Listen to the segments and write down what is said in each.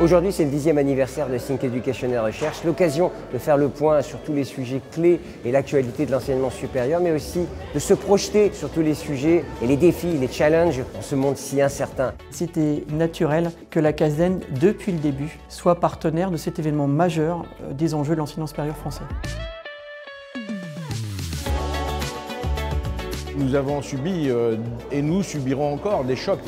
Aujourd'hui, c'est le 10e anniversaire de Think Education et Recherche, l'occasion de faire le point sur tous les sujets clés et l'actualité de l'enseignement supérieur, mais aussi de se projeter sur tous les sujets et les défis, les challenges dans ce monde si incertain. C'était naturel que la CASDEN, depuis le début, soit partenaire de cet événement majeur des enjeux de l'enseignement supérieur français. Nous avons subi et nous subirons encore des chocs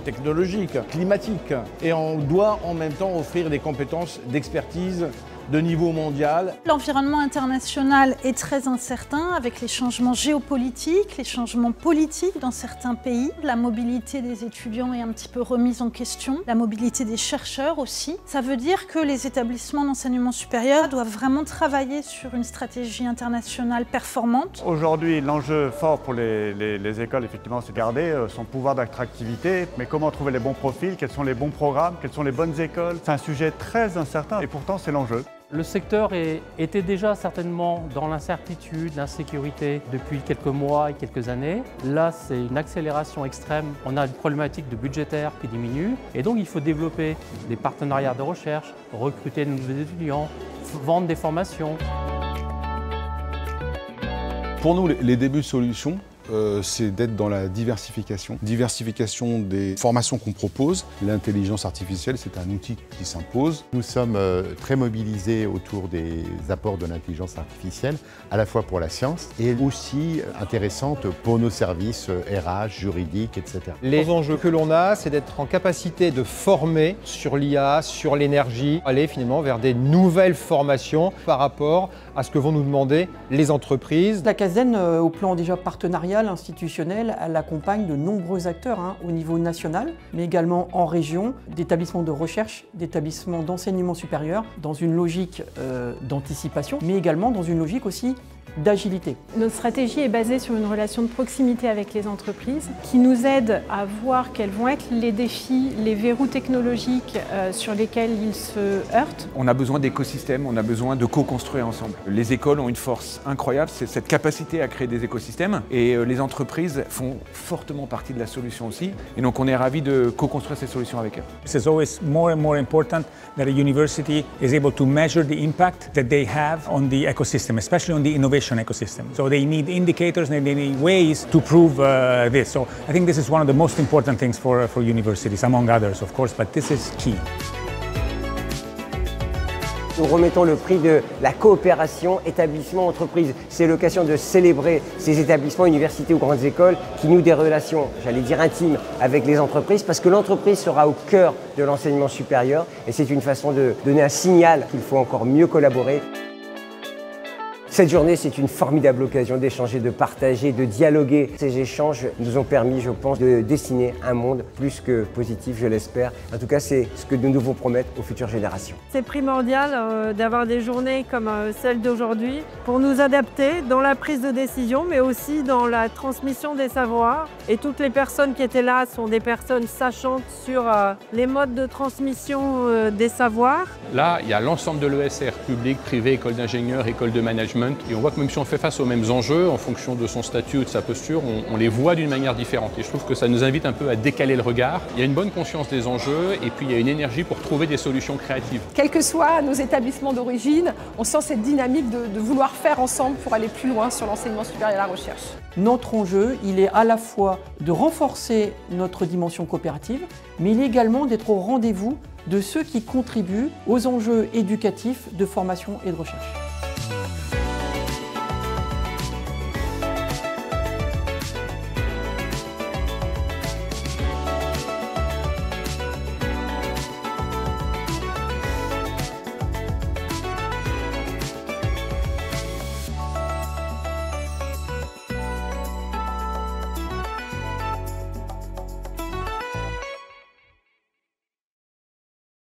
technologiques, climatiques. Et on doit en même temps offrir des compétences d'expertise de niveau mondial. L'environnement international est très incertain avec les changements géopolitiques, les changements politiques dans certains pays. La mobilité des étudiants est un petit peu remise en question, la mobilité des chercheurs aussi. Ça veut dire que les établissements d'enseignement supérieur doivent vraiment travailler sur une stratégie internationale performante. Aujourd'hui, l'enjeu fort pour les écoles, effectivement, c'est de garder son pouvoir d'attractivité. Mais comment trouver les bons profils, quels sont les bons programmes, quelles sont les bonnes écoles? C'est un sujet très incertain et pourtant c'est l'enjeu. Le secteur était déjà certainement dans l'incertitude, l'insécurité depuis quelques mois et quelques années. Là, c'est une accélération extrême. On a une problématique de budgétaire qui diminue et donc il faut développer des partenariats de recherche, recruter de nouveaux étudiants, vendre des formations. Pour nous, les débuts de solutions, c'est d'être dans la diversification. Diversification des formations qu'on propose. L'intelligence artificielle, c'est un outil qui s'impose. Nous sommes très mobilisés autour des apports de l'intelligence artificielle, à la fois pour la science et aussi intéressante pour nos services RH, juridiques, etc. Les enjeux que l'on a, c'est d'être en capacité de former sur l'IA, sur l'énergie, aller finalement vers des nouvelles formations par rapport à ce que vont nous demander les entreprises. La CASDEN, au plan déjà partenarial, institutionnel, elle accompagne de nombreux acteurs au niveau national, mais également en région, d'établissements de recherche, d'établissements d'enseignement supérieur, dans une logique d'anticipation, mais également dans une logique aussi d'agilité. Notre stratégie est basée sur une relation de proximité avec les entreprises qui nous aide à voir quels vont être les défis, les verrous technologiques sur lesquels ils se heurtent. On a besoin d'écosystèmes, on a besoin de co-construire ensemble. Les écoles ont une force incroyable, c'est cette capacité à créer des écosystèmes et les entreprises font fortement partie de la solution aussi. Et donc on est ravis de co-construire ces solutions avec eux. It's always more and more important that a university is able to measure the impact that they have on the ecosystem, especially on the innovation ecosystem. So they need indicators and they need ways to prove this. So I think this is one of the most important things for universities, among others, of course, but this is key. Nous remettons le prix de la coopération établissement-entreprise. C'est l'occasion de célébrer ces établissements, universités ou grandes écoles qui nouent des relations, j'allais dire intimes, avec les entreprises parce que l'entreprise sera au cœur de l'enseignement supérieur et c'est une façon de donner un signal qu'il faut encore mieux collaborer. Cette journée, c'est une formidable occasion d'échanger, de partager, de dialoguer. Ces échanges nous ont permis, je pense, de dessiner un monde plus que positif, je l'espère. En tout cas, c'est ce que nous devons promettre aux futures générations. C'est primordial d'avoir des journées comme celle d'aujourd'hui pour nous adapter dans la prise de décision, mais aussi dans la transmission des savoirs. Et toutes les personnes qui étaient là sont des personnes sachantes sur les modes de transmission des savoirs. Là, il y a l'ensemble de l'ESR, public, privé, école d'ingénieurs, école de management. Et on voit que même si on fait face aux mêmes enjeux, en fonction de son statut ou de sa posture, on les voit d'une manière différente. Et je trouve que ça nous invite un peu à décaler le regard. Il y a une bonne conscience des enjeux et puis il y a une énergie pour trouver des solutions créatives. Quels que soient nos établissements d'origine, on sent cette dynamique de vouloir faire ensemble pour aller plus loin sur l'enseignement supérieur et la recherche. Notre enjeu, il est à la fois de renforcer notre dimension coopérative, mais il est également d'être au rendez-vous de ceux qui contribuent aux enjeux éducatifs de formation et de recherche.